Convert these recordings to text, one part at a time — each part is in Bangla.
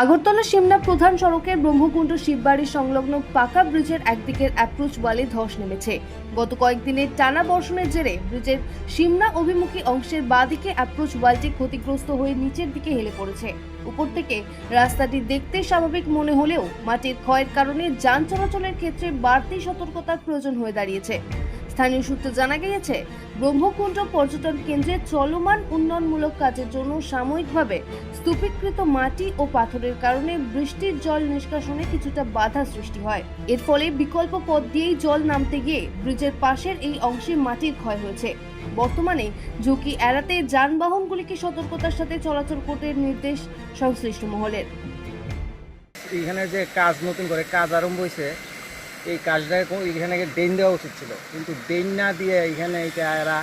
আগরতলা সিমনা প্রধান সড়কের ব্রহ্মকুণ্ড শিববাড়ি সংলগ্ন পাকা ব্রিজের একদিকের অ্যাপ্রোচ ওয়ালে ধস নেমেছে। গত কয়েকদিনের টানা বর্ষণের জেরে ব্রিজের সিমনা অভিমুখী অংশের বাঁদিকে অ্যাপ্রোচ ওয়ালটি ক্ষতিগ্রস্ত হয়ে নিচের দিকে হেলে পড়েছে। উপর থেকে রাস্তাটি দেখতে স্বাভাবিক মনে হলেও মাটির ক্ষয়ের কারণে যান চলাচলের ক্ষেত্রে বাড়তি সতর্কতার প্রয়োজন হয়ে দাঁড়িয়েছে। স্থানীয় সূত্রে জানা গিয়েছে, ব্রহ্মকুণ্ড পর্যটন কেন্দ্রে চলমান উন্নয়নমূলক কাজের জন্য সাময়িকভাবে স্তূপীকৃত মাটি ও পাথরের কারণে বৃষ্টির জল নিষ্কাশনে কিছুটা বাধা সৃষ্টি হয়। এর ফলে বিকল্প পথ দিয়েই জল নামতে গিয়ে ব্রিজের পাশের এই অংশে মাটির ক্ষয় হয়েছে। বর্তমানে ঝুঁকি এড়াতে যানবাহনগুলিকে সতর্কতার সাথে চলাচল করতে নির্দেশ সংশ্লিষ্ট মহলের। এখানে যে কাজ নতুন করে কাজ আরম্ভ হয়েছে, এই কাজটা এখানে ড্রেন দেওয়া উচিত ছিল, কিন্তু ড্রেন না দিয়ে এখানে এটা এরা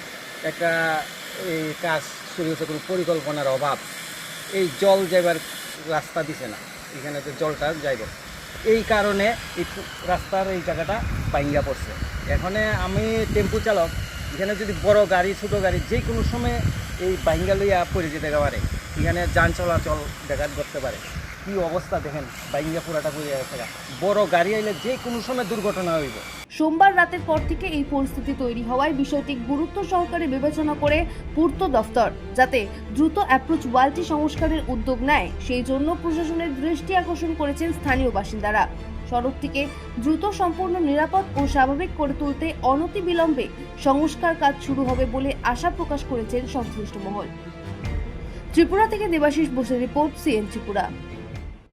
একটা এই কাজ শুরু হয়েছে কোনো পরিকল্পনার অভাব। এই জল যাইবার রাস্তা দিছে না, এখানে তো জলটা যাইব, এই কারণে এই রাস্তার এই জায়গাটা ভাঙ্গা পড়ছে। এখানে আমি টেম্পু চালক, এখানে যদি বড় গাড়ি ছোটো গাড়ি যে কোনো সময় এই ভাঙ্গা লইয়া পড়ে যেতে পারে, এখানে যান চলাচল ব্যাঘাত করতে পারে। কি অবস্থা দেখেন, ভাঙ্গা পুরাটা পড়ে গেছে, বড় গাড়ি আইলে যে কোনো সময় দুর্ঘটনা হইব। সোমবার রাতের পর থেকে এই পরিস্থিতি তৈরি হওয়ায় বিষয়টি গুরুত্ব সহকারে বিবেচনা করে পূর্ত দফতর যাতে দ্রুত অ্যাপ্রোচ ওয়ালটি সংস্কারের উদ্যোগ নেয়, সেই জন্য প্রশাসনের দৃষ্টি আকর্ষণ করেছেন স্থানীয় বাসিন্দারা। সড়কটিকে দ্রুত সম্পূর্ণ নিরাপদ ও স্বাভাবিক করে তুলতে অনতিবিলম্বে সংস্কার কাজ শুরু হবে বলে আশা প্রকাশ করেছেন সংশ্লিষ্ট মহল। ত্রিপুরা থেকে দেবাশিস বোসের রিপোর্ট, সিএন ত্রিপুরা।